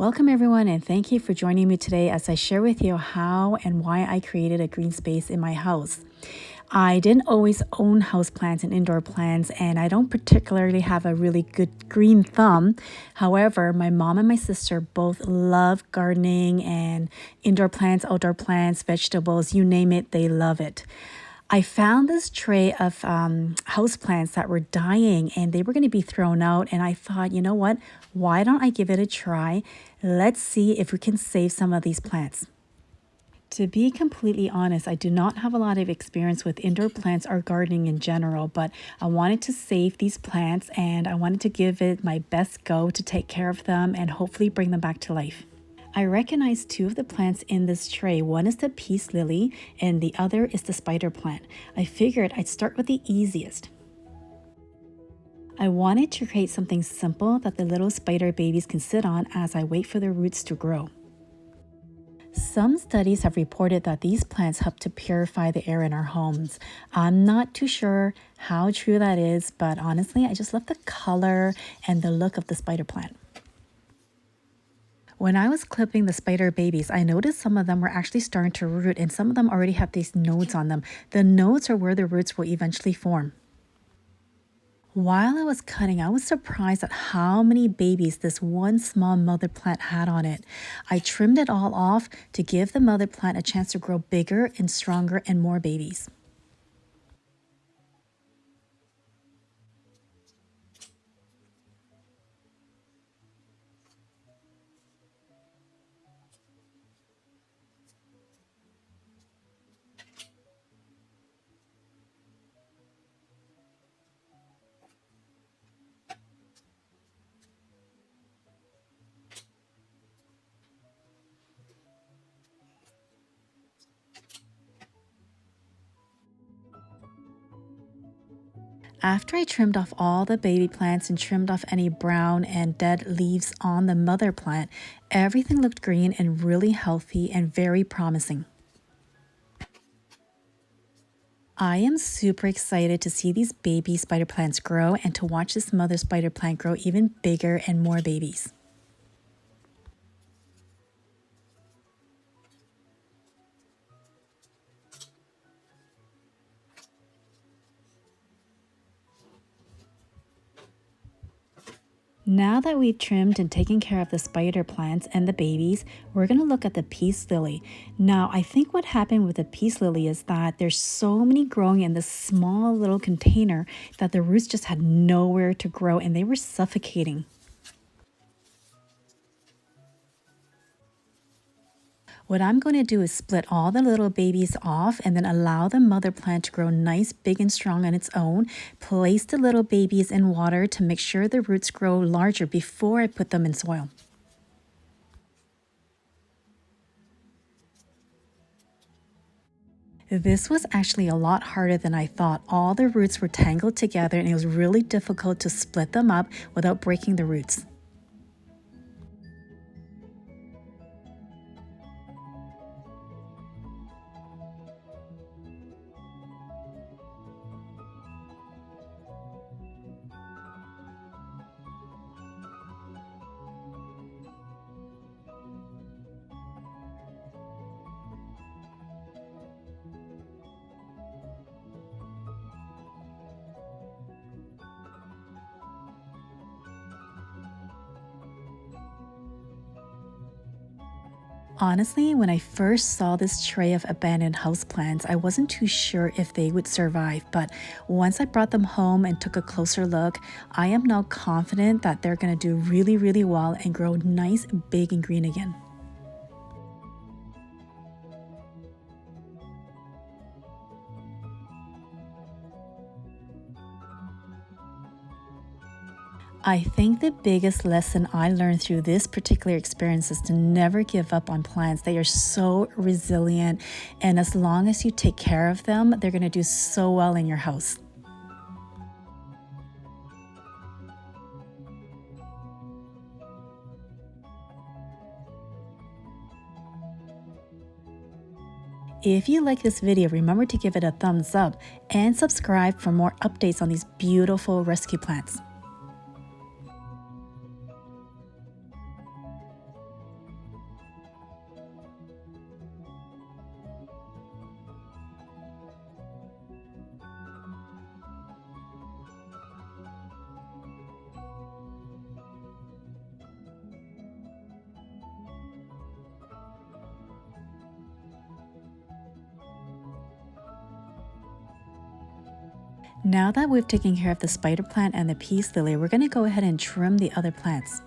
Welcome everyone, and thank you for joining me today as I share with you how and why I created a green space in my house. I didn't always own houseplants and indoor plants, and I don't particularly have a really good green thumb. However, my mom and my sister both love gardening and indoor plants, outdoor plants, vegetables, you name it, they love it. I found this tray of houseplants that were dying and they were going to be thrown out. And I thought, you know what? Why don't I give it a try? Let's see if we can save some of these plants. To be completely honest, I do not have a lot of experience with indoor plants or gardening in general, but I wanted to save these plants and I wanted to give it my best go to take care of them and hopefully bring them back to life. I recognize two of the plants in this tray. One is the peace lily and the other is the spider plant. I figured I'd start with the easiest. I wanted to create something simple that the little spider babies can sit on as I wait for the roots to grow. Some studies have reported that these plants help to purify the air in our homes. I'm not too sure how true that is, but honestly, I just love the color and the look of the spider plant. When I was clipping the spider babies, I noticed some of them were actually starting to root and some of them already have these nodes on them. The nodes are where the roots will eventually form. While I was cutting, I was surprised at how many babies this one small mother plant had on it. I trimmed it all off to give the mother plant a chance to grow bigger and stronger and more babies. After I trimmed off all the baby plants and trimmed off any brown and dead leaves on the mother plant, everything looked green and really healthy and very promising. I am super excited to see these baby spider plants grow and to watch this mother spider plant grow even bigger and more babies. Now that we've trimmed and taken care of the spider plants and the babies, we're going to look at the peace lily. Now, I think what happened with the peace lily is that there's so many growing in this small little container that the roots just had nowhere to grow and they were suffocating. What I'm going to do is split all the little babies off and then allow the mother plant to grow nice, big and strong on its own. Place the little babies in water to make sure the roots grow larger before I put them in soil. This was actually a lot harder than I thought. All the roots were tangled together and it was really difficult to split them up without breaking the roots. Honestly, when I first saw this tray of abandoned houseplants, I wasn't too sure if they would survive, but once I brought them home and took a closer look, I am now confident that they're going to do really, really well and grow nice, big and green again. I think the biggest lesson I learned through this particular experience is to never give up on plants. They are so resilient, and as long as you take care of them, they're going to do so well in your house. If you like this video, remember to give it a thumbs up and subscribe for more updates on these beautiful rescue plants. Now that we've taken care of the spider plant and the peace lily, we're going to go ahead and trim the other plants.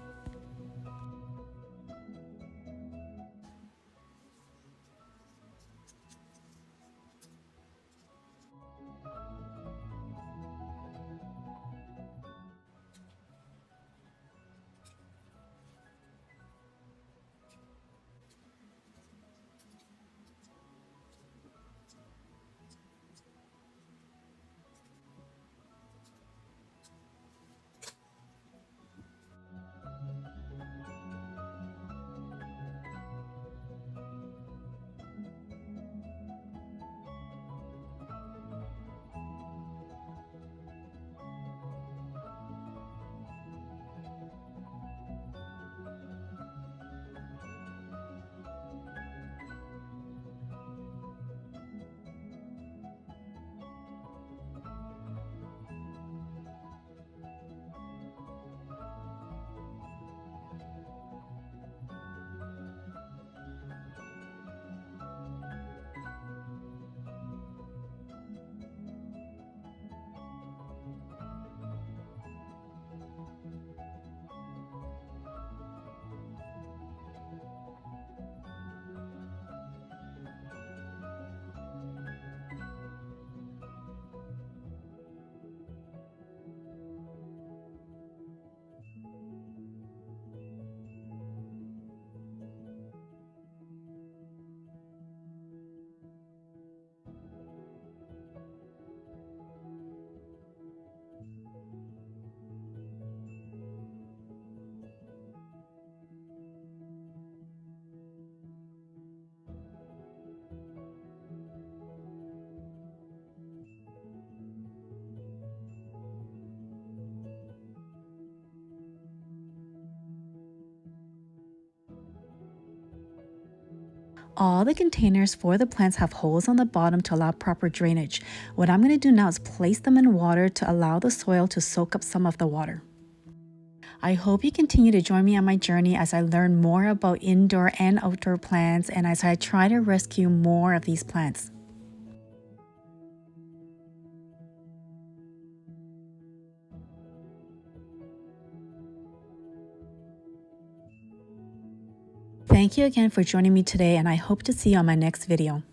All the containers for the plants have holes on the bottom to allow proper drainage. What I'm going to do now is place them in water to allow the soil to soak up some of the water. I hope you continue to join me on my journey as I learn more about indoor and outdoor plants and as I try to rescue more of these plants. Thank you again for joining me today, and I hope to see you on my next video.